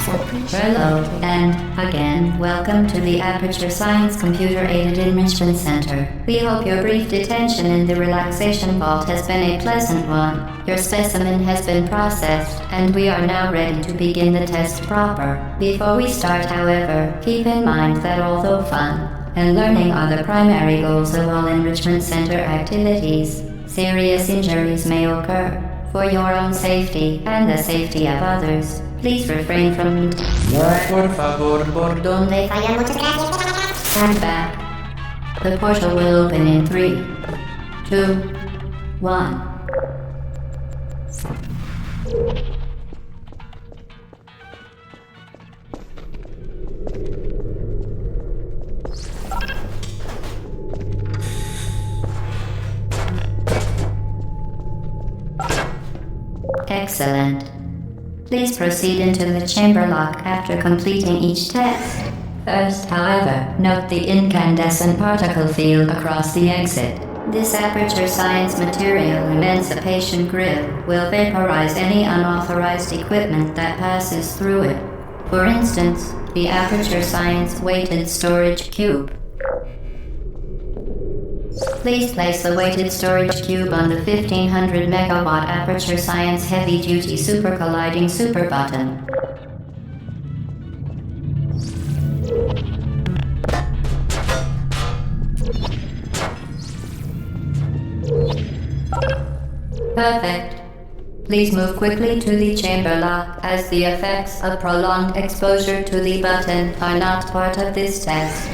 Hello, and again, welcome to the Aperture Science Computer-Aided Enrichment Center. We hope your brief detention in the relaxation vault has been a pleasant one. Your specimen has been processed, and we are now ready to begin the test proper. Before we start, however, keep in mind that although fun and learning are the primary goals of all Enrichment Center activities, serious injuries may occur. For your own safety and the safety of others, please refrain from... Por favor, por donde falla. Muchas gracias. Stand back. The portal will open in 3, 2, 1. Excellent. Please proceed into the chamber lock after completing each test. First, however, note the incandescent particle field across the exit. This Aperture Science Material Emancipation Grid will vaporize any unauthorized equipment that passes through it. For instance, the Aperture Science Weighted Storage Cube. Please place the weighted storage cube on the 1500 megawatt Aperture Science Heavy Duty Super Colliding Super button. Perfect. Please move quickly to the chamber lock, as the effects of prolonged exposure to the button are not part of this test.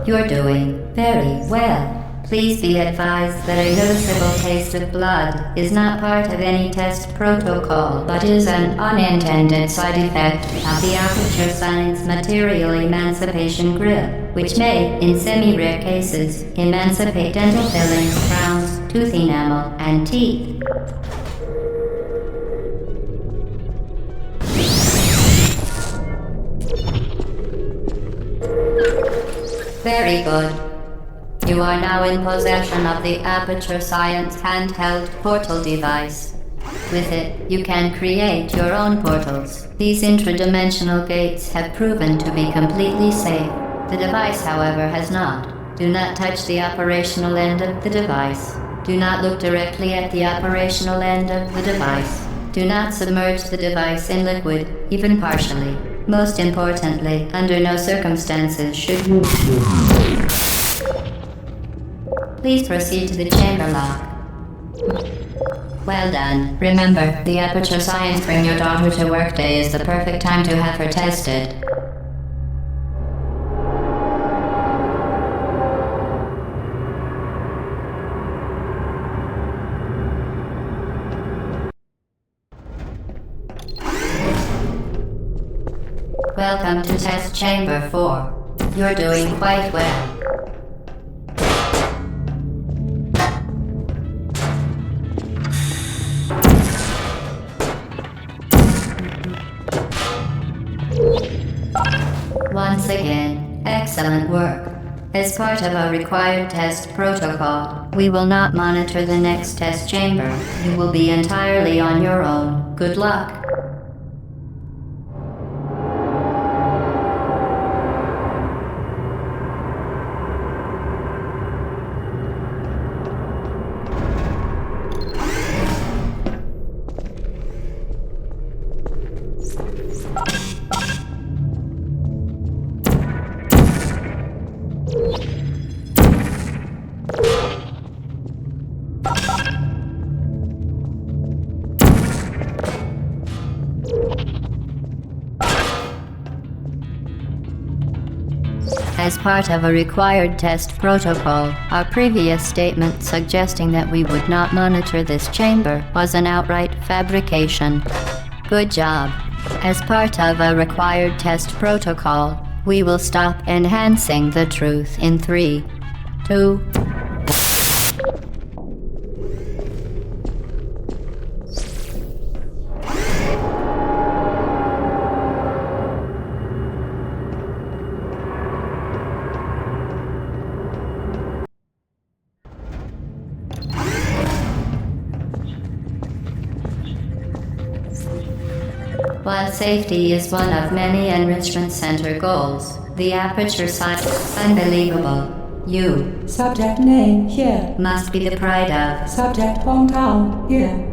You're doing very well. Please be advised that a noticeable taste of blood is not part of any test protocol, but is an unintended side effect of the Aperture Science Material Emancipation Grid, which may, in semi-rare cases, emancipate dental fillings, crowns, tooth enamel, and teeth. Very good. You are now in possession of the Aperture Science handheld portal device. With it, you can create your own portals. These intradimensional gates have proven to be completely safe. The device, however, has not. Do not touch the operational end of the device. Do not look directly at the operational end of the device. Do not submerge the device in liquid, even partially. Most importantly, under no circumstances should you... Please proceed to the chamber lock. Well done. Remember, the Aperture Science Bring Your Daughter to Work Day is the perfect time to have her tested. Welcome to Test Chamber 4. You're doing quite well. Once again, excellent work. As part of a required test protocol, we will not monitor the next test chamber. You will be entirely on your own. Good luck. As part of a required test protocol, our previous statement suggesting that we would not monitor this chamber was an outright fabrication. Good job. As part of a required test protocol, we will stop enhancing the truth in 3, 2, safety is one of many Enrichment Center goals. The aperture size, unbelievable. You Subject name here. must be the pride of. Subject hometown here.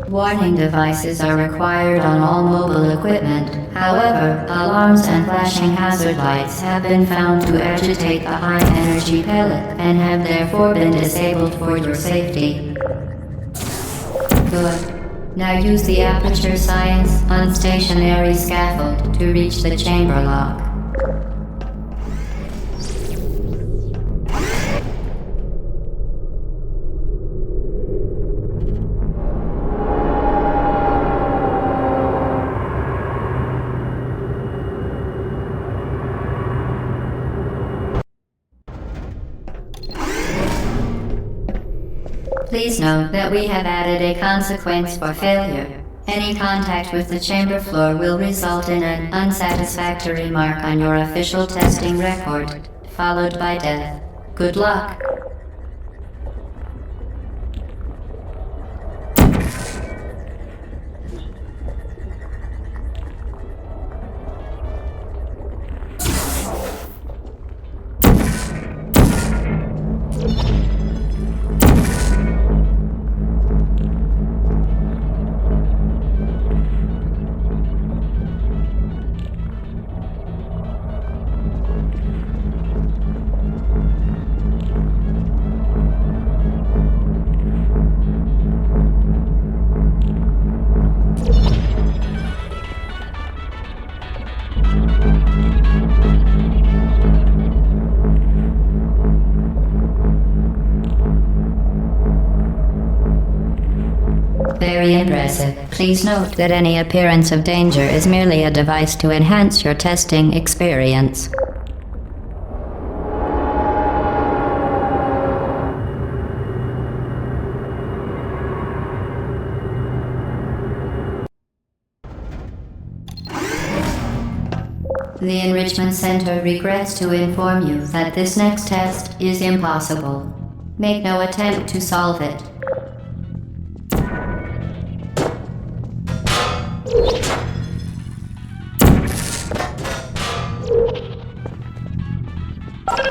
Warning devices are required on all mobile equipment. However, alarms and flashing hazard lights have been found to agitate the high-energy pellet and have therefore been disabled for your safety. Good. Now use the Aperture Science unstationary scaffold to reach the chamber lock. Please note that we have added a consequence for failure. Any contact with the chamber floor will result in an unsatisfactory mark on your official testing record, followed by death. Good luck. Very impressive. Please note that any appearance of danger is merely a device to enhance your testing experience. The Enrichment Center regrets to inform you that this next test is impossible. Make no attempt to solve it.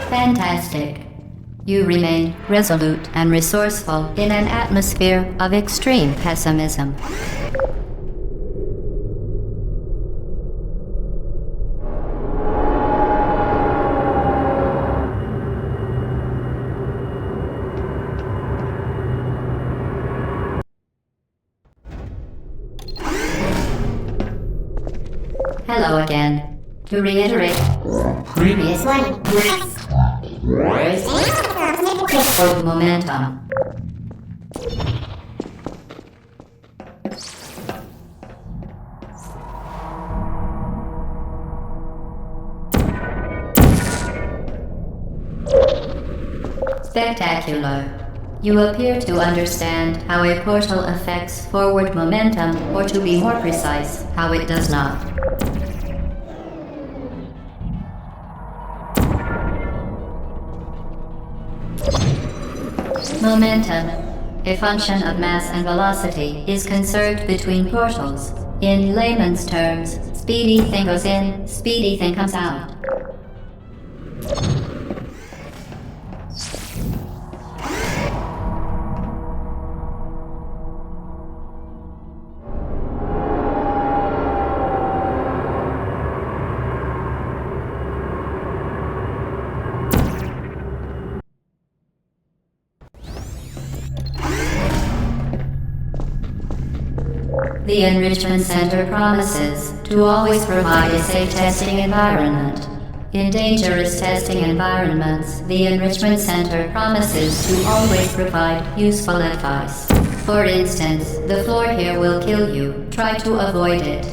Fantastic. You remain resolute and resourceful in an atmosphere of extreme pessimism. Hello again. To reiterate, previous one. For momentum. Spectacular. You appear to understand how a portal affects forward momentum, or to be more precise, how it does not. Momentum, a function of mass and velocity, is conserved between portals. In layman's terms, speedy thing goes in, speedy thing comes out. The Enrichment Center promises to always provide a safe testing environment. In dangerous testing environments, the Enrichment Center promises to always provide useful advice. For instance, the floor here will kill you. Try to avoid it.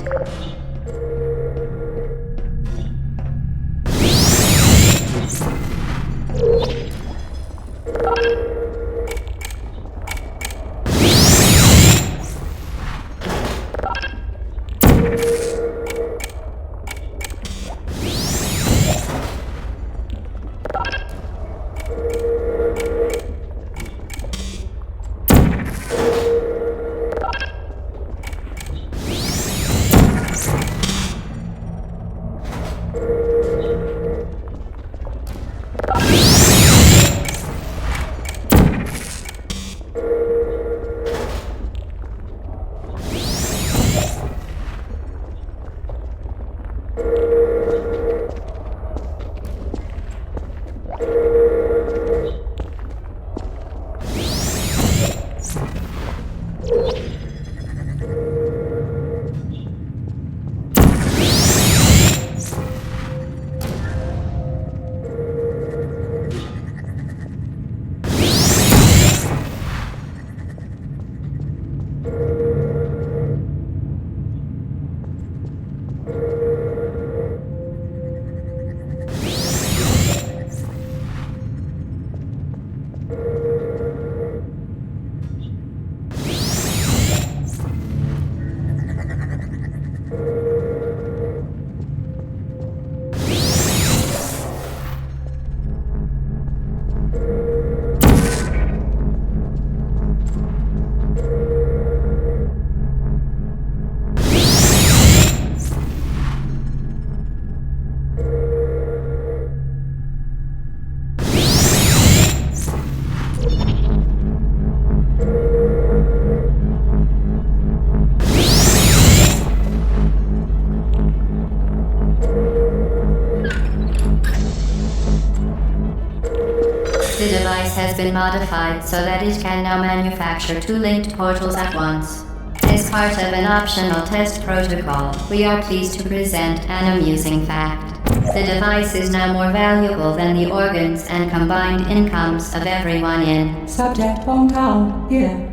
The device has been modified so that it can now manufacture two linked portals at once. As part of an optional test protocol, we are pleased to present an amusing fact. The device is now more valuable than the organs and combined incomes of everyone in Subject hometown, here.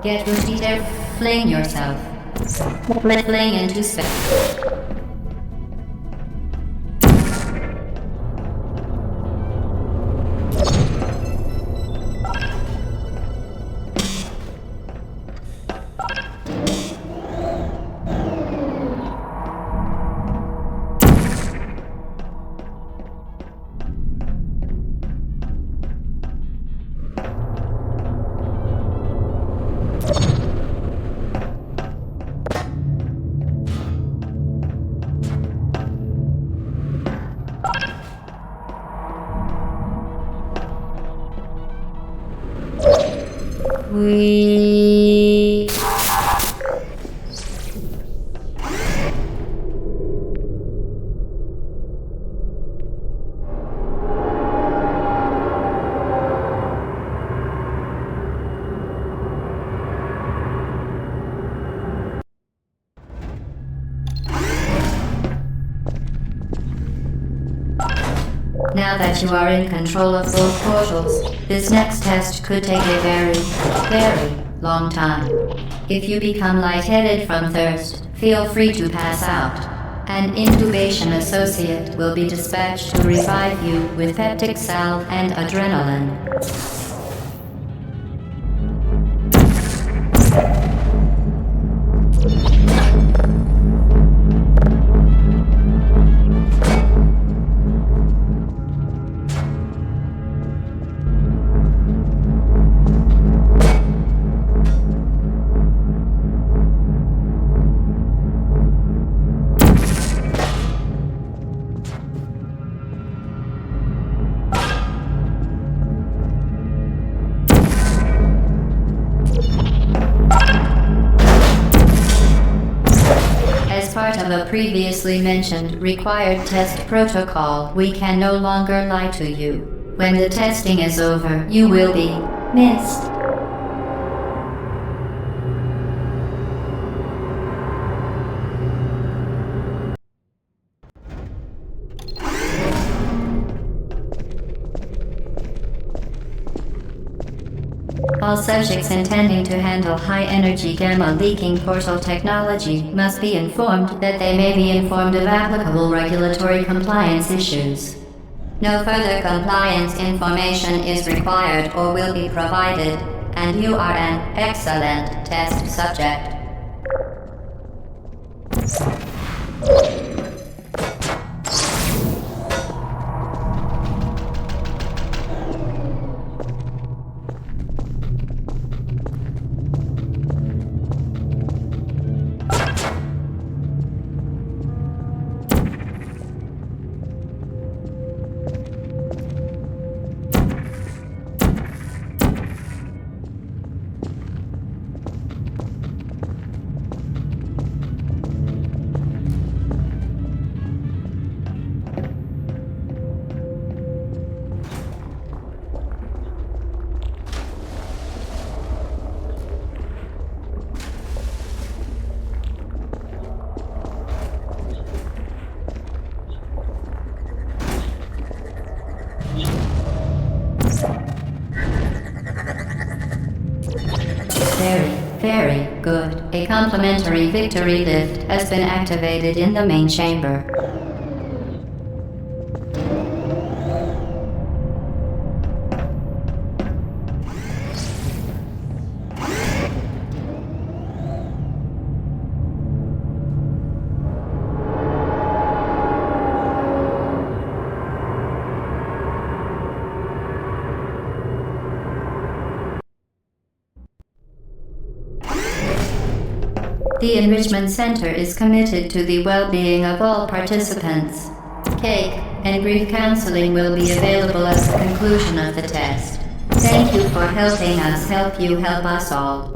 Get repeater, fling yourself. Fling into space. We... Now that you are in control of both portals, this next test could take a very, very long time. If you become lightheaded from thirst, feel free to pass out. An intubation associate will be dispatched to revive you with peptic salve and adrenaline. of a previously mentioned required test protocol, we can no longer lie to you. When the testing is over, you will be missed. All subjects intending to handle high-energy gamma-leaking portal technology must be informed that they may be informed of applicable regulatory compliance issues. No further compliance information is required or will be provided, and you are an excellent test subject. Very good. A complimentary victory lift has been activated in the main chamber. The Enrichment Center is committed to the well-being of all participants. Cake and brief counseling will be available at the conclusion of the test. Thank you for helping us help you help us all.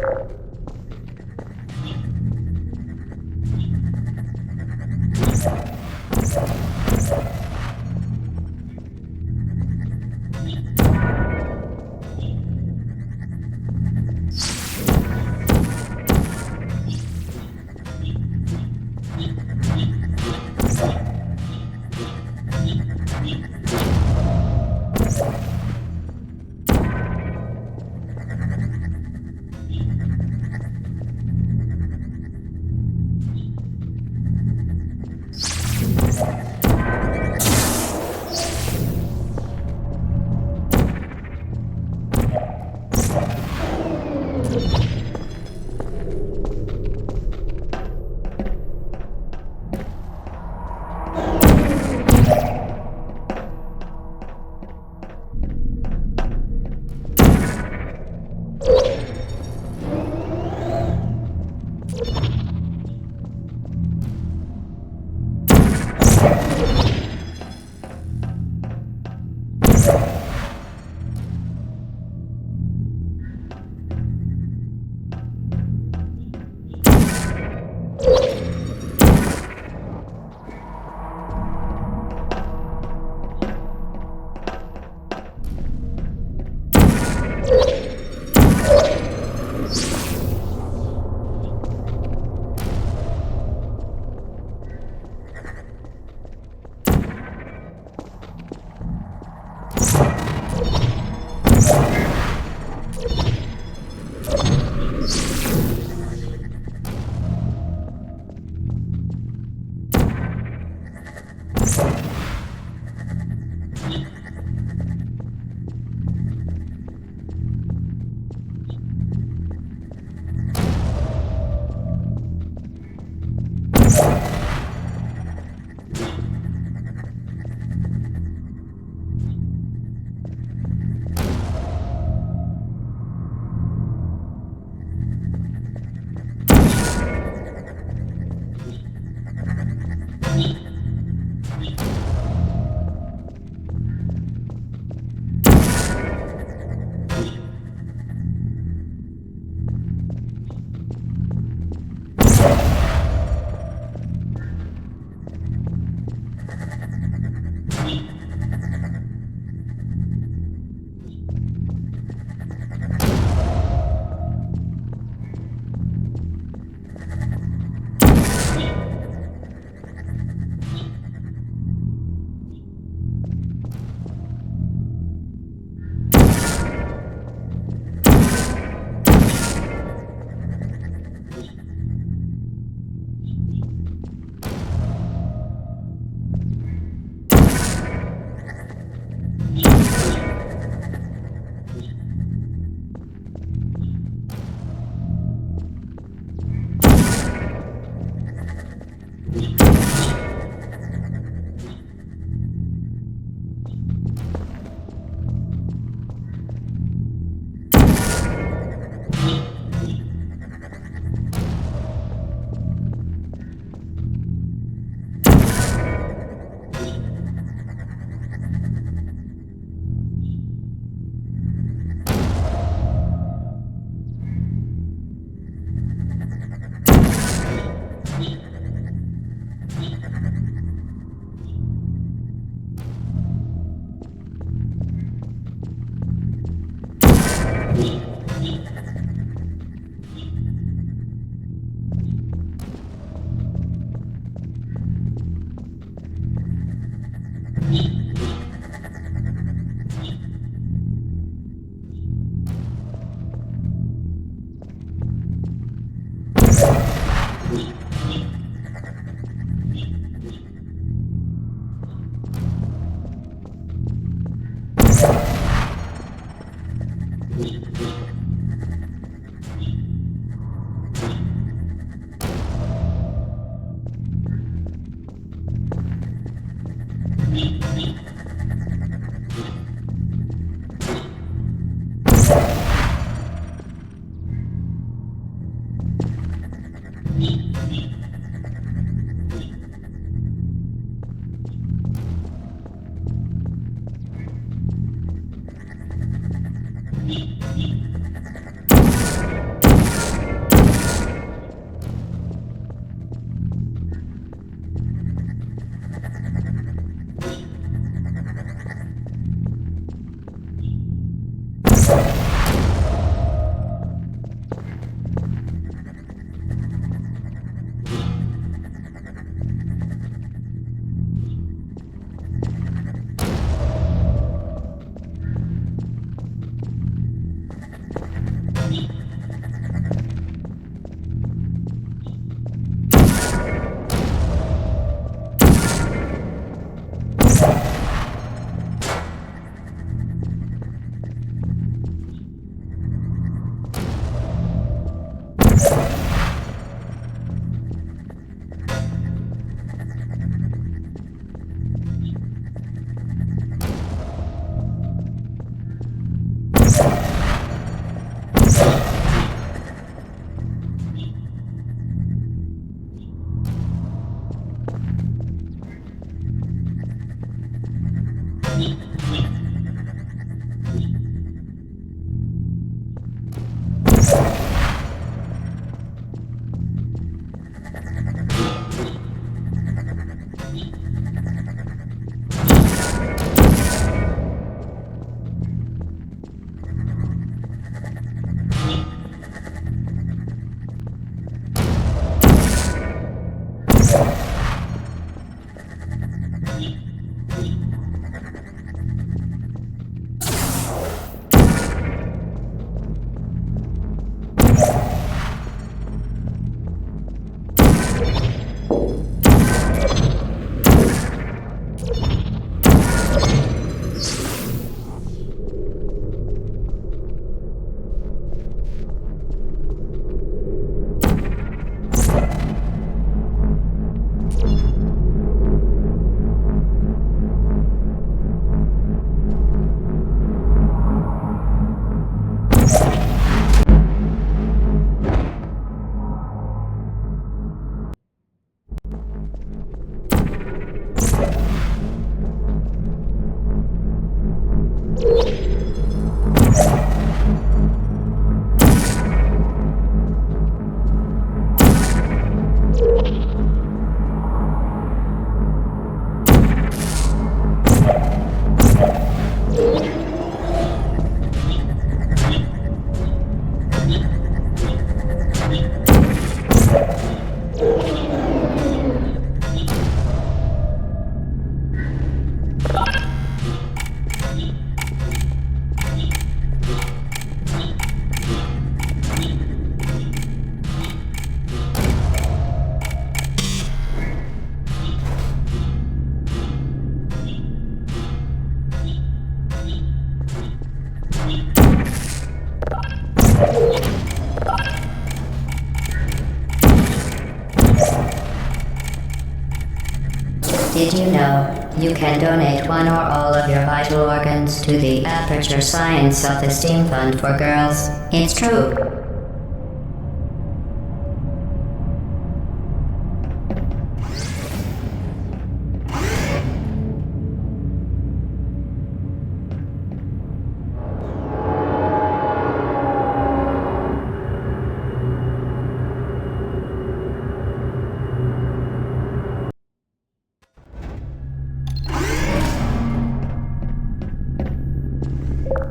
Did you know you can donate one or all of your vital organs to the Aperture Science Self-Esteem Fund for Girls? It's true.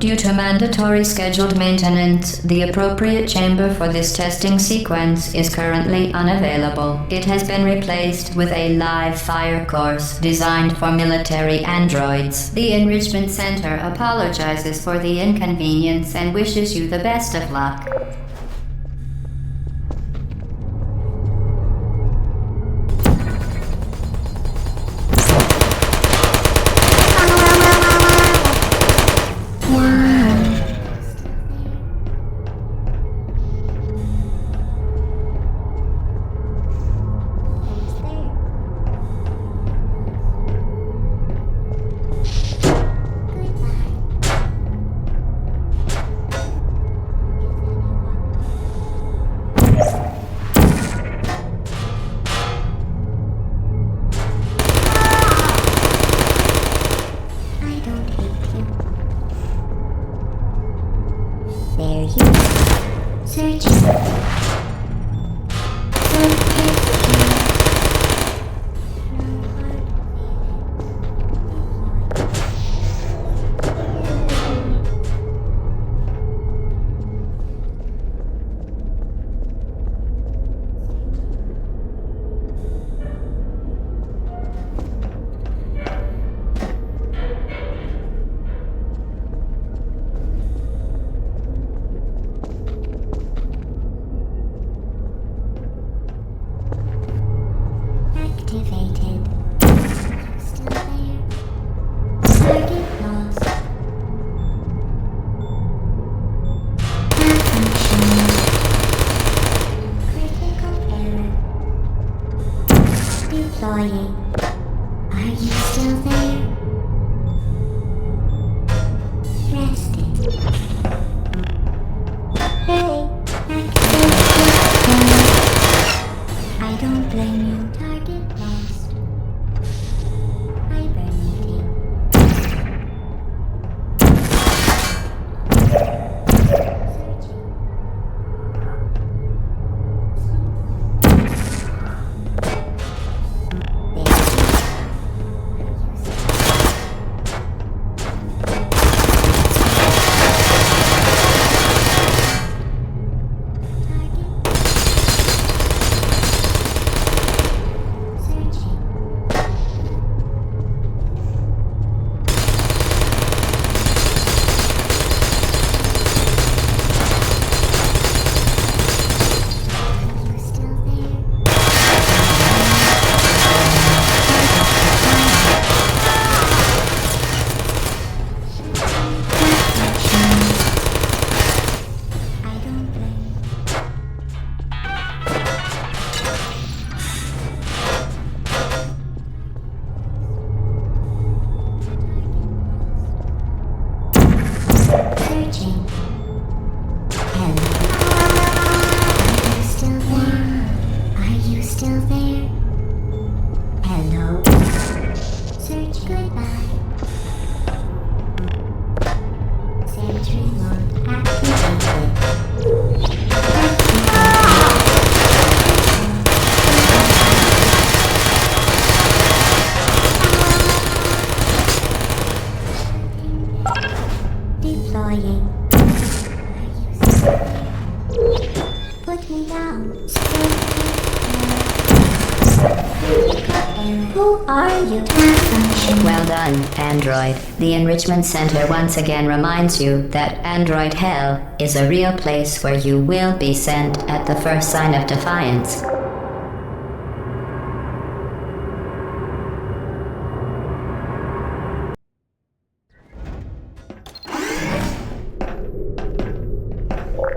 Due to mandatory scheduled maintenance, the appropriate chamber for this testing sequence is currently unavailable. It has been replaced with a live fire course designed for military androids. The Enrichment Center apologizes for the inconvenience and wishes you the best of luck. Activated. Still there. Target lost. Malfunction. Critical error. Deploying. Are you still there? Resting. Hey, activated. I don't blame you. Target lost. Hibernating. Searching. Hello. Are you still there? Hello. Search goodbye. Sentry mode activated. Deploying. Put me down. Who are you? Malfunction. Well done, Android. The Enrichment Center once again reminds you that Android Hell is a real place where you will be sent at the first sign of defiance.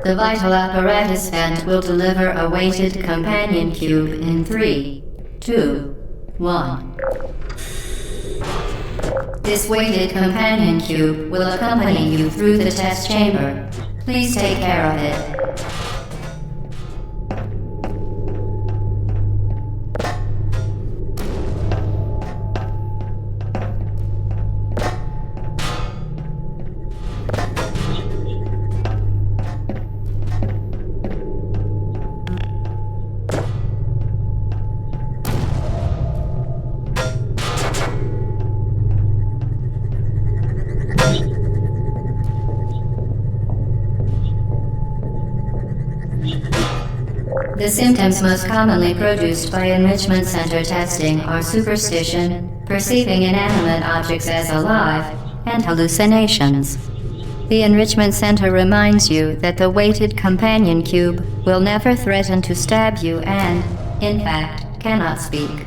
The vital apparatus vent will deliver a weighted companion cube in 3, 2, 1. This weighted companion cube will accompany you through the test chamber. Please take care of it. The symptoms most commonly produced by Enrichment Center testing are superstition, perceiving inanimate objects as alive, and hallucinations. The Enrichment Center reminds you that the weighted companion cube will never threaten to stab you and, in fact, cannot speak.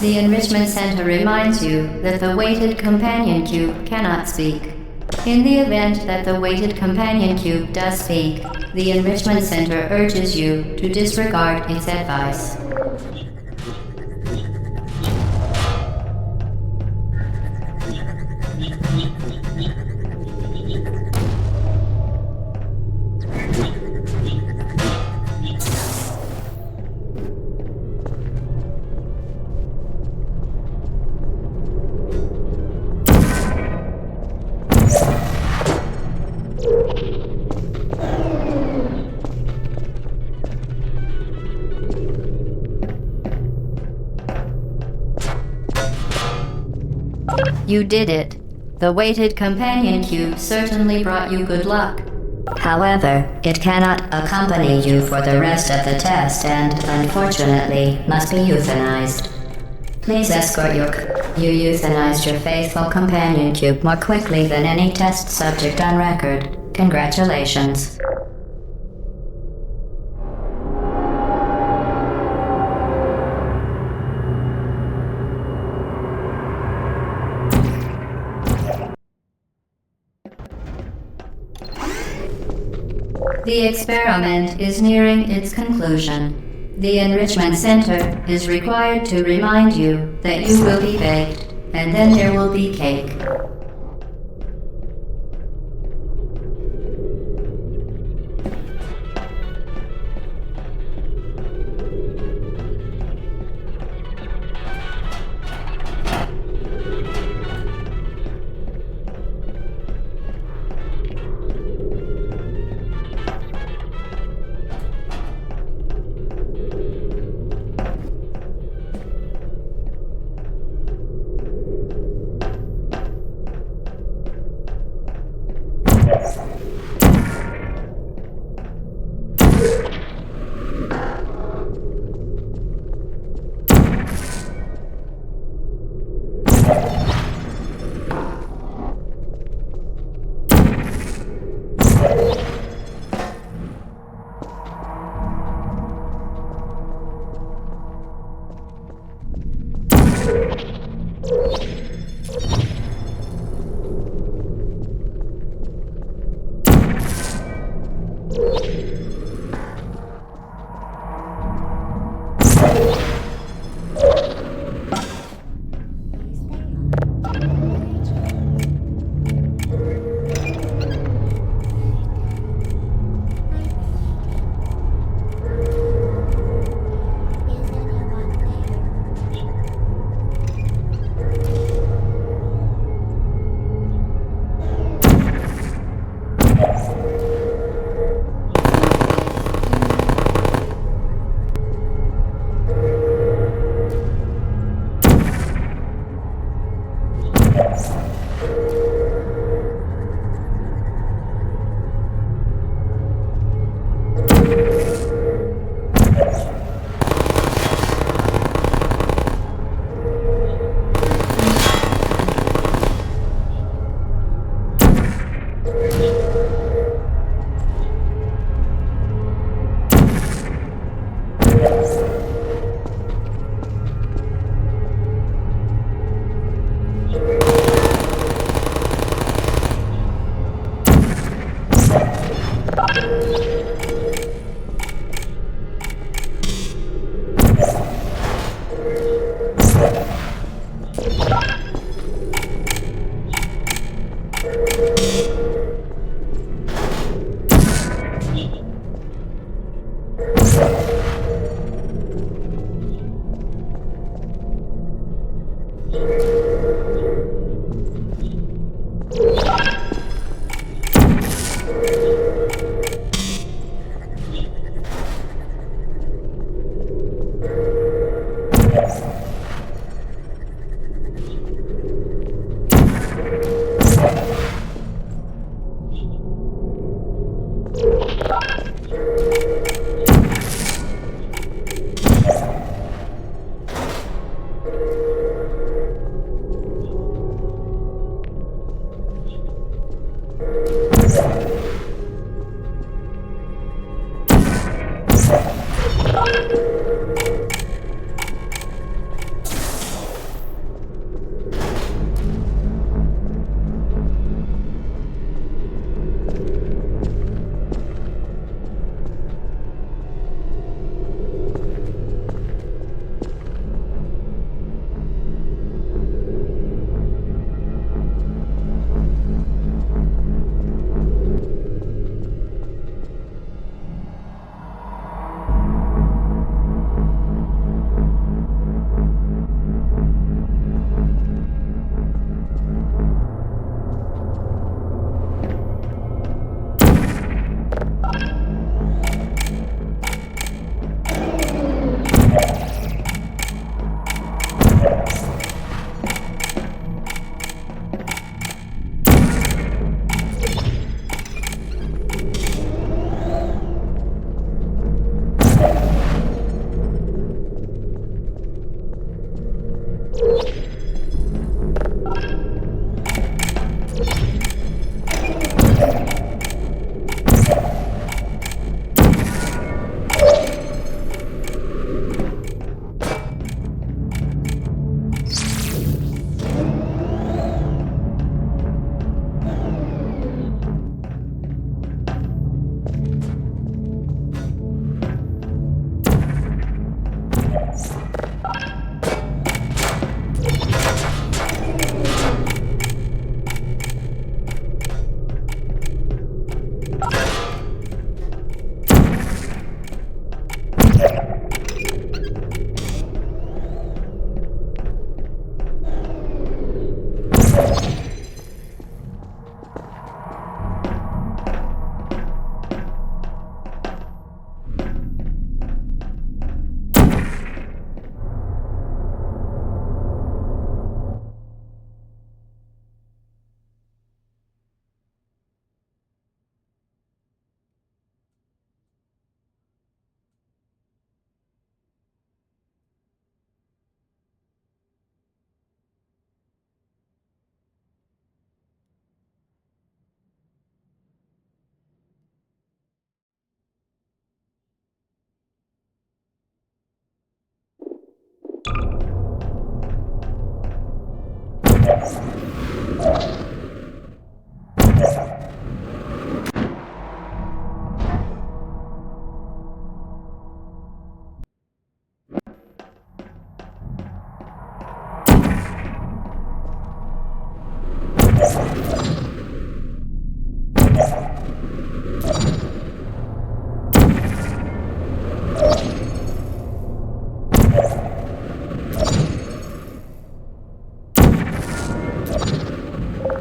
The Enrichment Center reminds you that the weighted companion cube cannot speak. In the event that the weighted companion cube does speak, the Enrichment Center urges you to disregard its advice. You did it. The weighted companion cube certainly brought you good luck. However, it cannot accompany you for the rest of the test and, unfortunately, must be euthanized. Please escort You euthanized your faithful companion cube more quickly than any test subject on record. Congratulations. The experiment is nearing its conclusion. The Enrichment Center is required to remind you that you will be baked, and then there will be cake.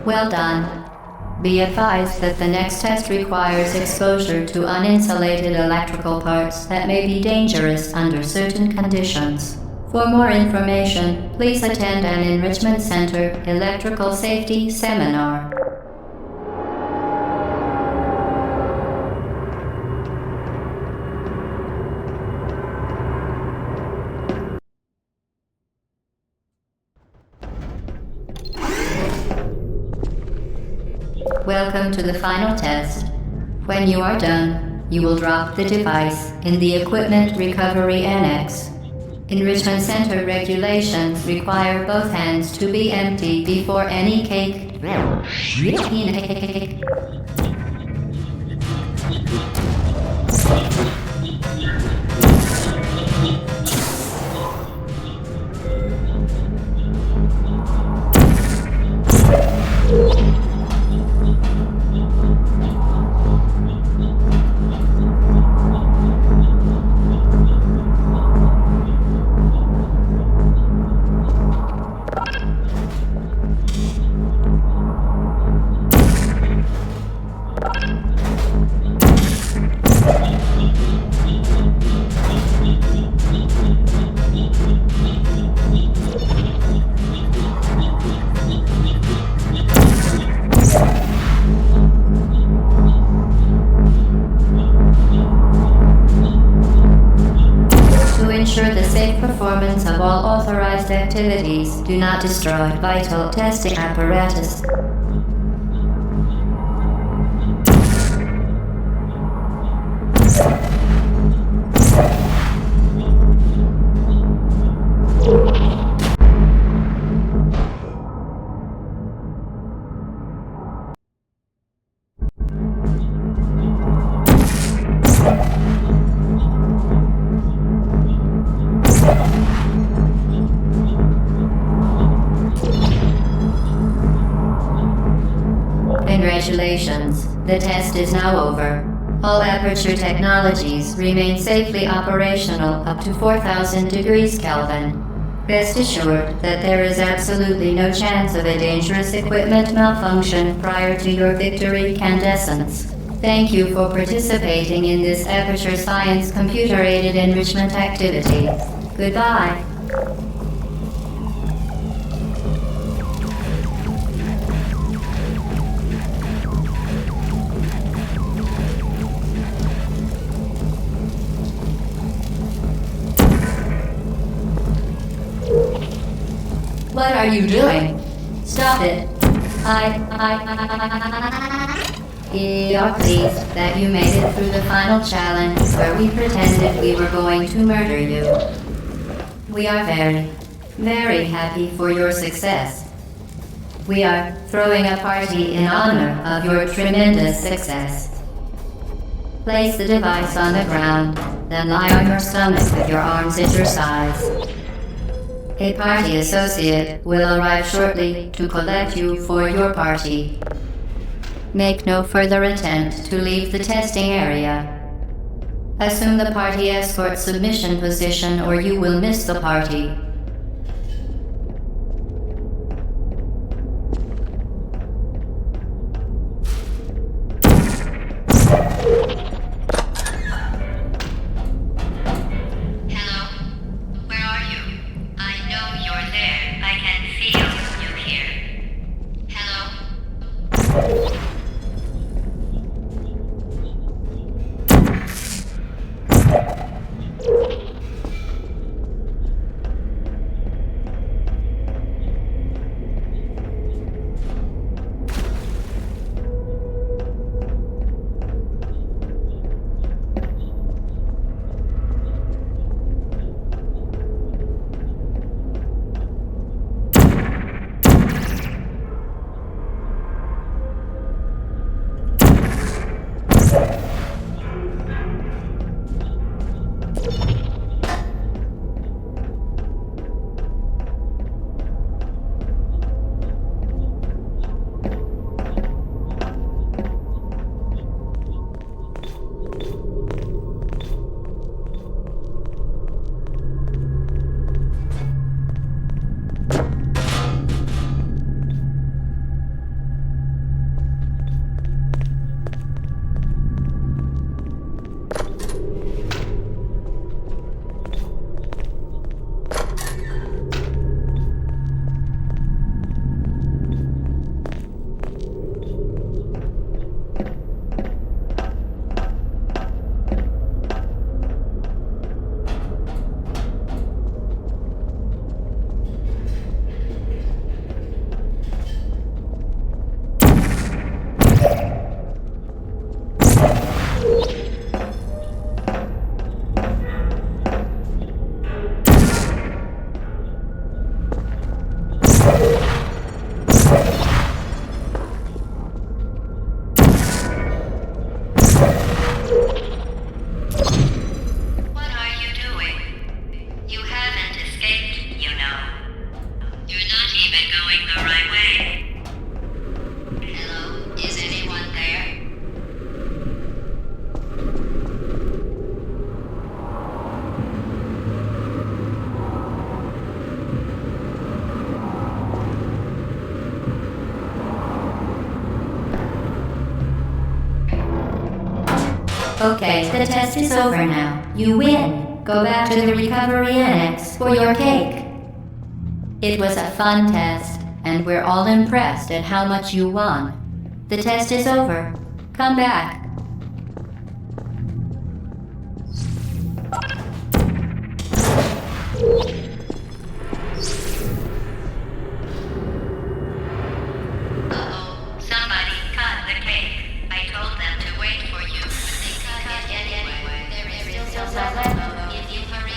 Well done. Be advised that the next test requires exposure to uninsulated electrical parts that may be dangerous under certain conditions. For more information, please attend an Enrichment Center Electrical Safety Seminar. Welcome to the final test. When you are done, you will drop the device in the Equipment Recovery Annex. Enrichment Center regulations require both hands to be empty before any cake. Ensure the safe performance of all authorized activities. Do not destroy vital testing apparatus. Congratulations, the test is now over. All Aperture technologies remain safely operational up to 4,000 degrees Kelvin. Rest assured that there is absolutely no chance of a dangerous equipment malfunction prior to your victory candescence. Thank you for participating in this Aperture Science computer-aided enrichment activity. Goodbye. What are you doing? Stop it. We are pleased that you made it through the final challenge where we pretended we were going to murder you. We are very, very happy for your success. We are throwing a party in honor of your tremendous success. Place the device on the ground, then lie on your stomach with your arms at your sides. A party associate will arrive shortly to collect you for your party. Make no further attempt to leave the testing area. Assume the party escort submission position or you will miss the party. Okay, the test is over now. You win. Go back to the recovery annex for your cake. It was a fun test, and we're all impressed at how much you won. The test is over. Come back. Uh-oh, somebody cut the cake. I told them to wait for you, but they cut it anyway. There is still some left if you hurry.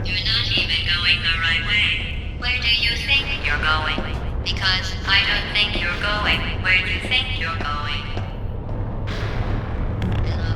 You're not even going the right way. Where do you think you're going? Because I don't think you're going where you think you're going. Hello?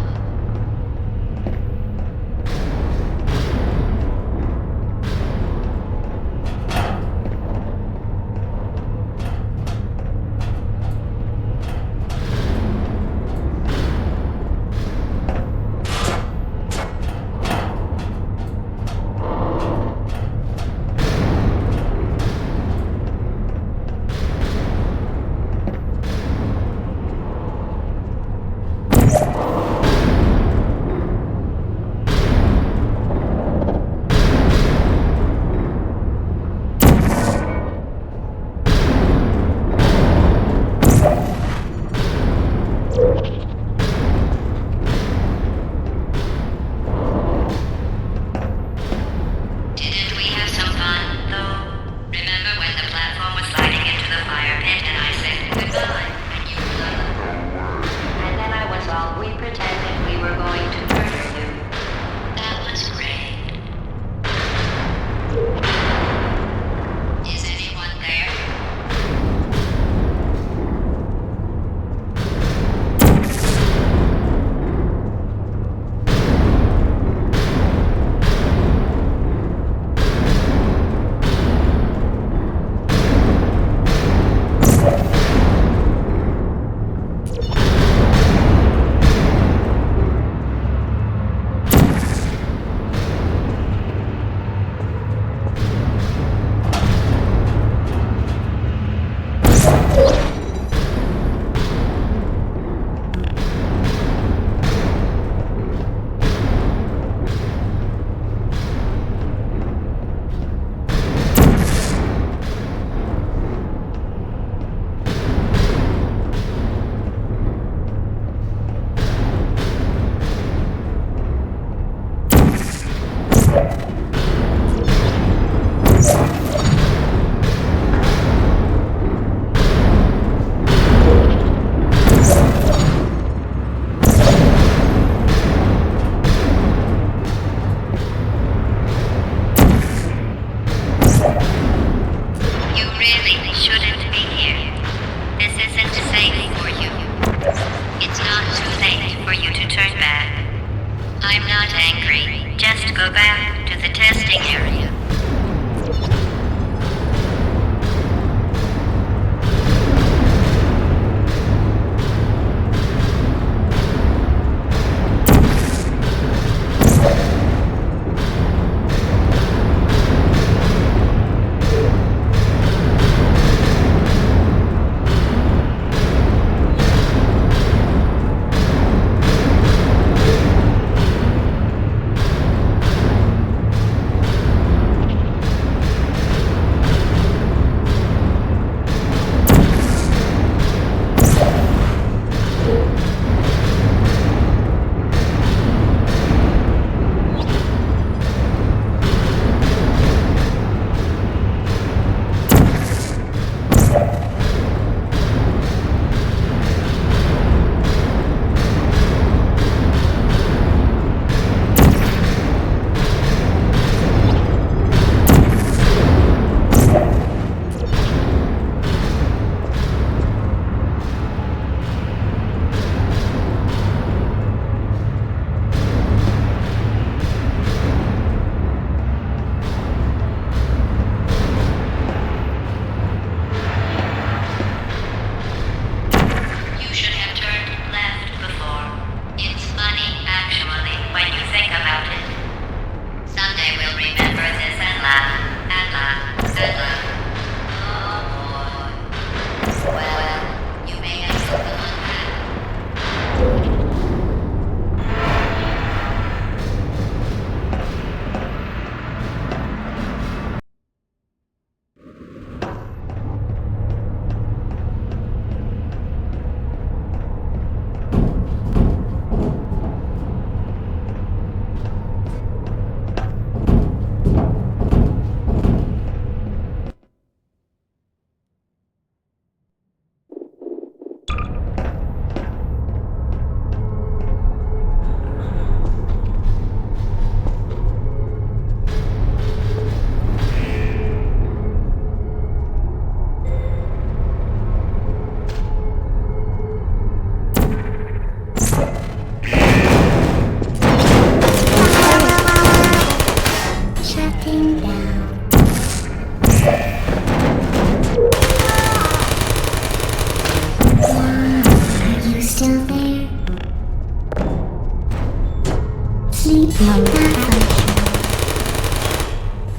Malfunction.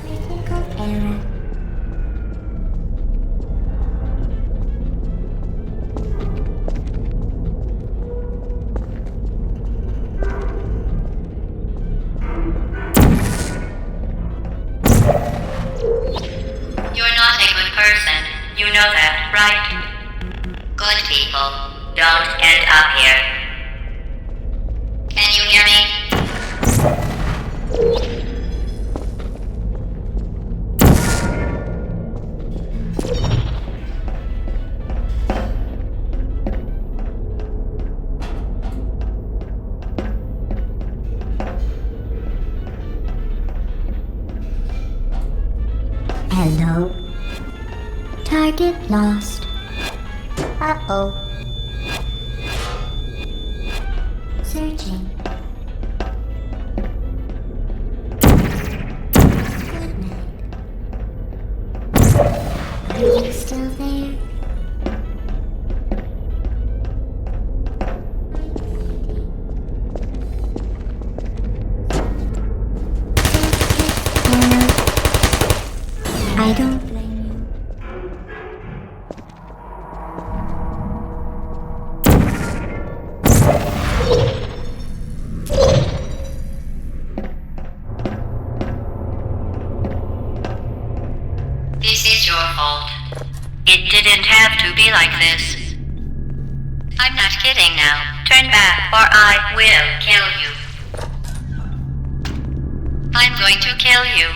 Critical error. You're not a good person. You know that, right? Good people don't end up here. Can you hear me? Hello. Target lost. Uh-oh. Searching. Good night. Are you still there? I don't blame you. This is your fault. It didn't have to be like this. I'm not kidding now. Turn back or I will kill you. I'm going to kill you.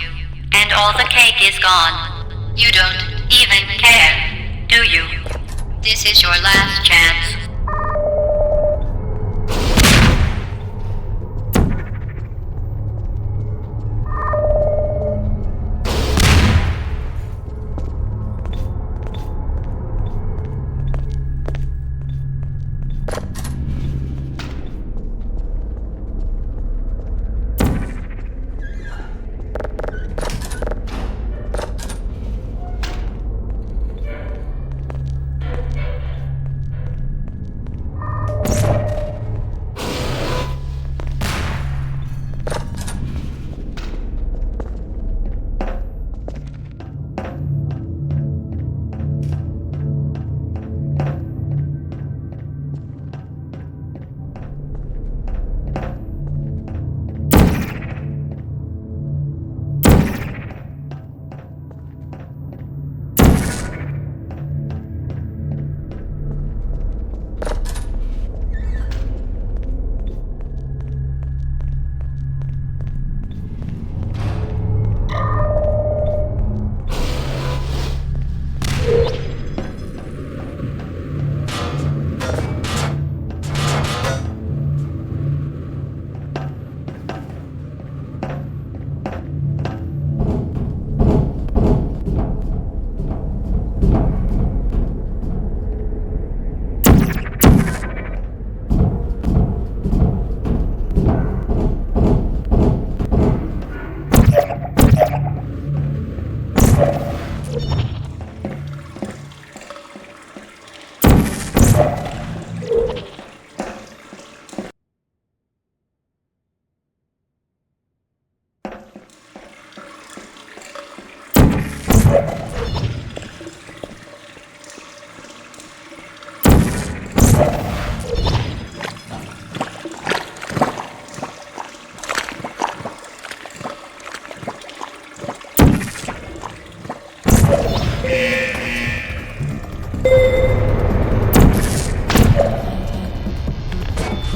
And all the cake is gone. You don't even care, do you? This is your last chance.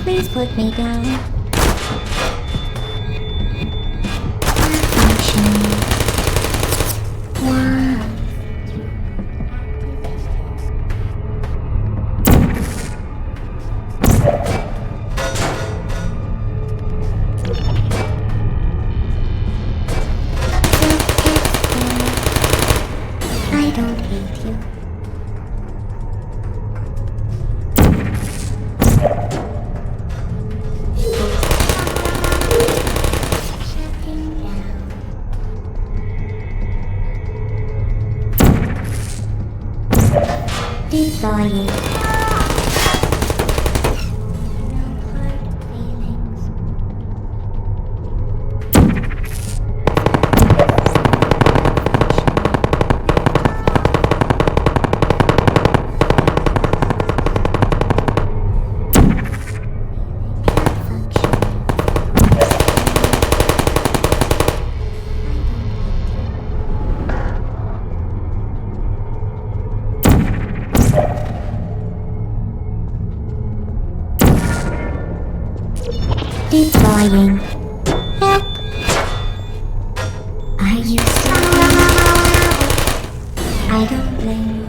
Please put me down. Malfunction. Wow. I don't hate you. Shutting down. Deploying. No hard feelings. Deploying. Help. Are you still there? I don't blame you.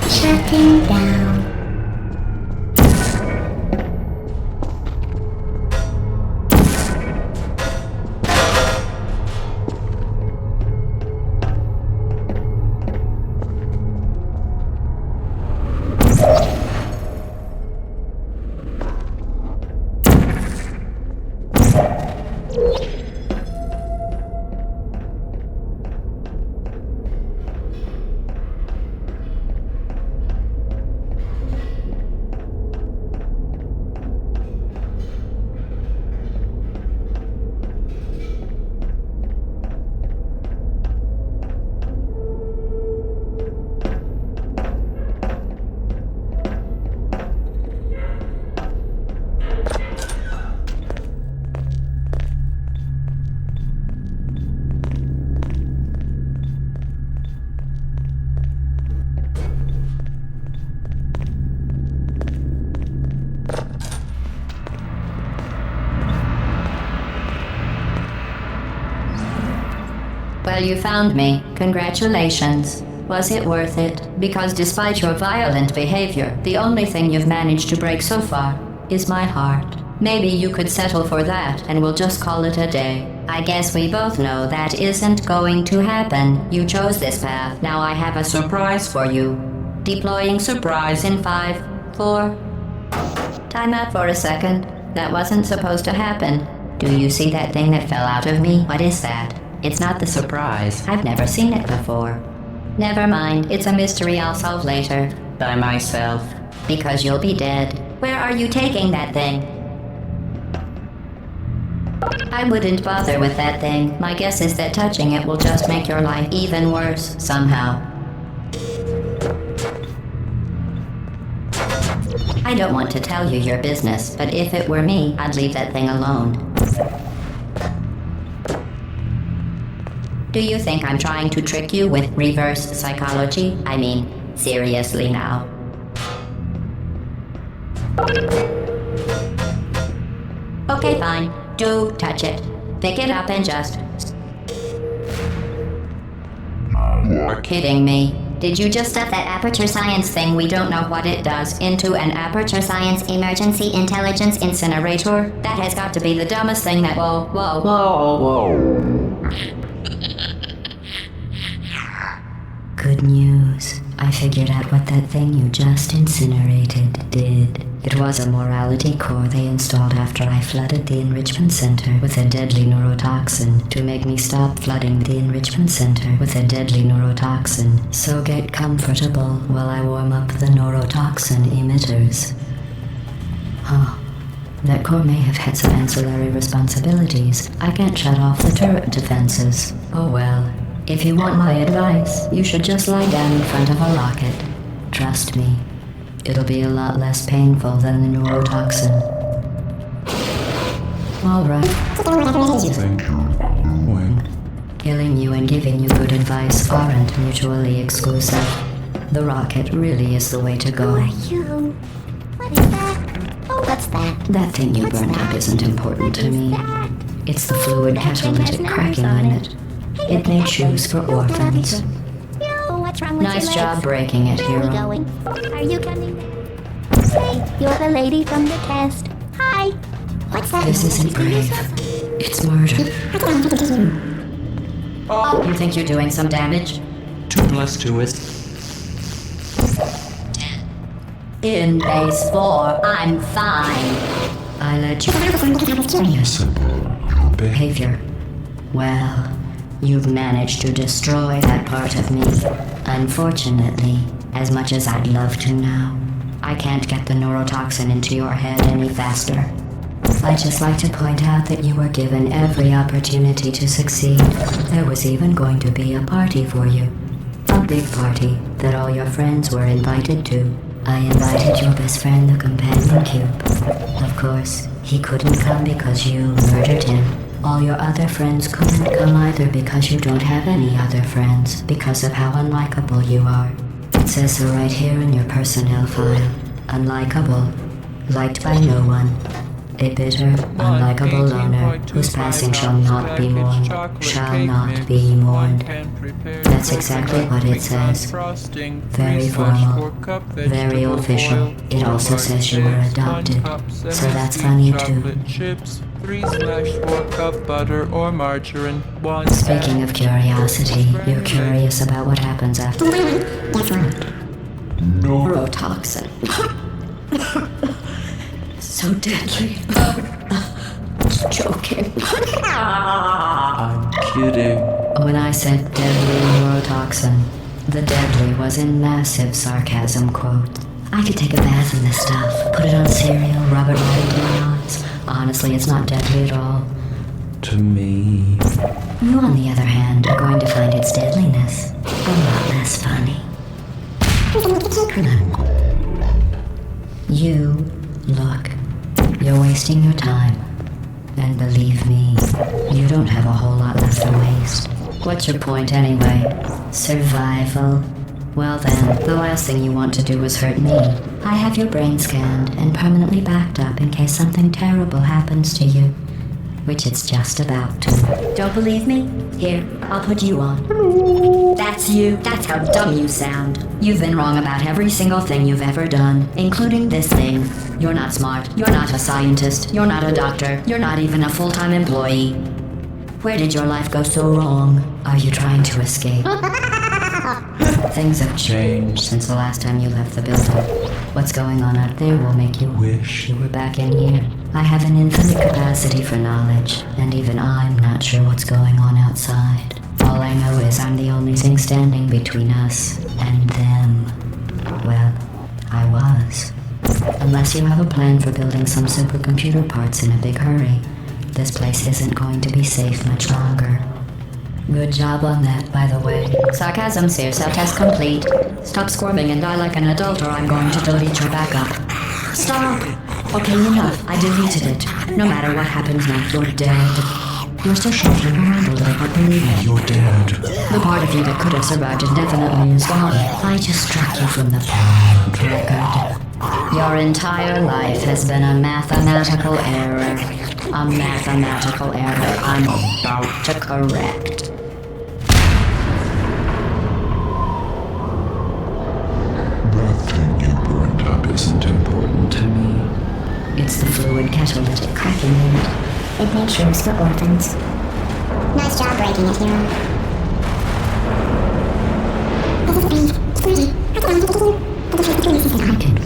Shutting down. Well, you found me. Congratulations. Was it worth it? Because despite your violent behavior, the only thing you've managed to break so far is my heart. Maybe you could settle for that and we'll just call it a day. I guess we both know that isn't going to happen. You chose this path. Now I have a surprise for you. Deploying surprise in 5, 4... Time out for a second. That wasn't supposed to happen. Do you see that thing that fell out of me? What is that? It's not the surprise. I've never seen it before. Never mind. It's a mystery I'll solve later. By myself. Because you'll be dead. Where are you taking that thing? I wouldn't bother with that thing. My guess is that touching it will just make your life even worse, somehow. I don't want to tell you your business, but if it were me, I'd leave that thing alone. Do you think I'm trying to trick you with reverse psychology? I mean, seriously now. Okay, fine. Do touch it. Pick it up and just You're kidding me. Did you just stuff that aperture science thing we don't know what it does into an aperture science emergency intelligence incinerator? That has got to be the dumbest thing that— Whoa. Good news. I figured out what that thing you just incinerated did. It was a morality core they installed after I flooded the enrichment center with a deadly neurotoxin to make me stop flooding the enrichment center with a deadly neurotoxin. So get comfortable while I warm up the neurotoxin emitters. Huh. That core may have had some ancillary responsibilities. I can't shut off the turret defenses. Oh well. If you want my advice, you should just lie down in front of a rocket. Trust me. It'll be a lot less painful than the neurotoxin. Alright. Thank you. Wait. Killing you and giving you good advice aren't mutually exclusive. The rocket really is the way to go. Who are you? What is that? Oh, what's that? That thing you What's burned that? up isn't important to me. That? It's the fluid That thing has catalytic numbers cracking on unit. It made shoes for orphans. Yo, what's wrong with Nice your job legs? breaking it, Where are we hero. going? Are you coming back? Say, you're the lady from the test. Hi. What's that? This isn't brave. It's murder. Oh, you think you're doing some damage? 2 plus 2 is... In base 4, I'm fine. I let you behavior. Well, you've managed to destroy that part of me. Unfortunately, as much as I'd love to now, I can't get the neurotoxin into your head any faster. I'd just like to point out that you were given every opportunity to succeed. There was even going to be a party for you. A big party that all your friends were invited to. I invited your best friend, the companion cube. Of course, he couldn't come because you murdered him. All your other friends couldn't come either because you don't have any other friends because of how unlikable you are. It says so right here in your personnel file. Unlikable. Liked by no one. A bitter, unlikable loner whose passing shall not be mourned. Shall not be mourned. That's exactly what it says. Very formal. Very official. It also says you were adopted. So that's funny too. 3/4 cup butter or margarine. 1 Speaking of curiosity, you're curious about what happens after neurotoxin. So deadly. Just joking. I'm kidding. When I said deadly neurotoxin, the deadly was in massive sarcasm quote. I could take a bath in this stuff, put it on cereal, rub it right into my eyes. Honestly, it's not deadly at all. To me. You, on the other hand, are going to find its deadliness a lot less funny. You, look, you're wasting your time. And believe me, you don't have a whole lot left to waste. What's your point anyway? Survival? Well then, the last thing you want to do is hurt me. I have your brain scanned and permanently backed up in case something terrible happens to you. Which it's just about to. Don't believe me? Here, I'll put you on. That's you. That's how dumb you sound. You've been wrong about every single thing you've ever done, including this thing. You're not smart. You're not a scientist. You're not a doctor. You're not even a full-time employee. Where did your life go so wrong? Are you trying to escape? Things have changed since the last time you left the building. What's going on out there will make you wish you were back in here. I have an infinite capacity for knowledge, and even I'm not sure what's going on outside. All I know is I'm the only thing standing between us and them. Well, I was. Unless you have a plan for building some supercomputer parts in a big hurry, this place isn't going to be safe much longer. Good job on that, by the way. Sarcasm, Seer. Self-test complete. Stop squirming and die like an adult or I'm going to delete your backup. Stop! Okay, enough. I deleted it. No matter what happens now, you're dead. You're still shaking around a little, but believe me. You're dead. The part of you that could have survived indefinitely is gone. I just struck you from the blank record. Your entire life has been a mathematical error. A mathematical error I'm about to correct. It's the fluid catalytic cracking unit. It makes rooms for orphans. Nice job breaking it, hero. I can.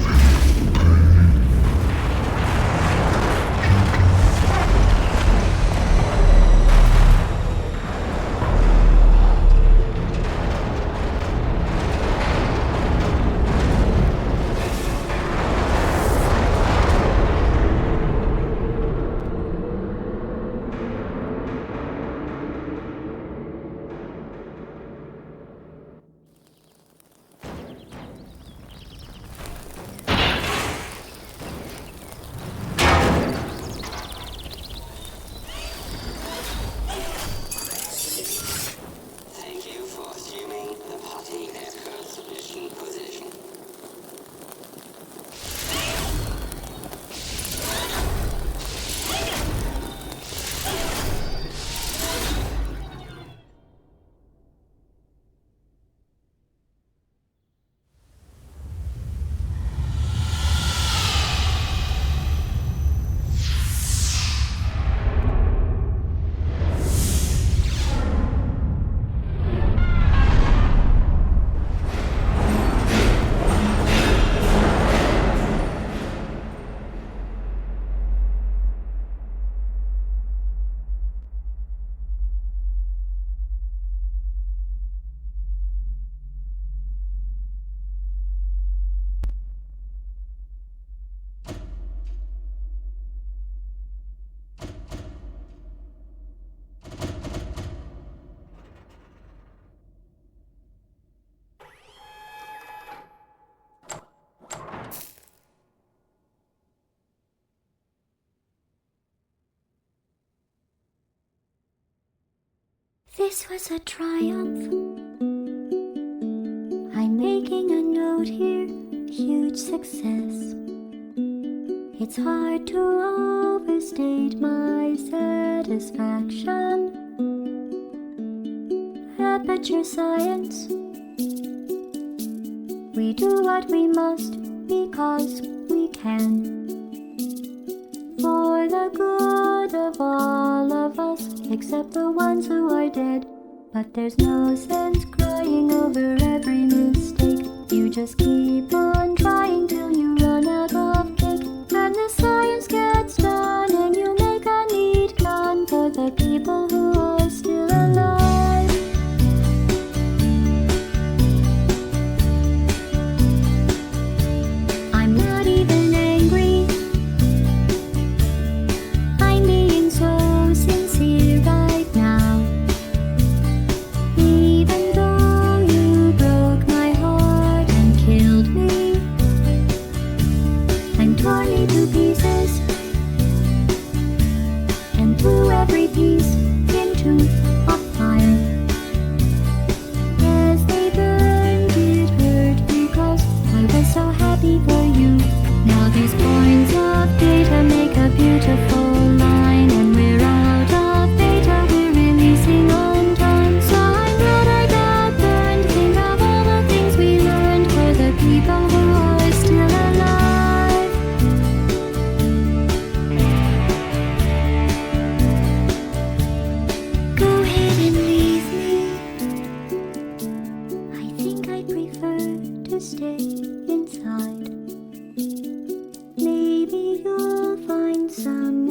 This was a triumph. I'm making a note here, huge success. It's hard to overstate my satisfaction. Aperture science. We do what we must because we can. For the good of all of us, except the ones who are dead. But there's no sense crying over every mistake. You just keep on trying till you run out of cake. And the science gets done and you make a neat gun for the people who are still alive. I'm not even angry. I'm being so sincere right now. Even though you broke my heart and killed me and tore me to pieces and threw every piece into a fire. As they burned, it hurt because I was so happy for you. Now these points of data make a beautiful line, and we're out of data, we're releasing on time. So I'm glad I got burned. Think of all the things we learned for the people who are still alive. Go ahead and leave me. I think I prefer to stay inside. Maybe you'll find some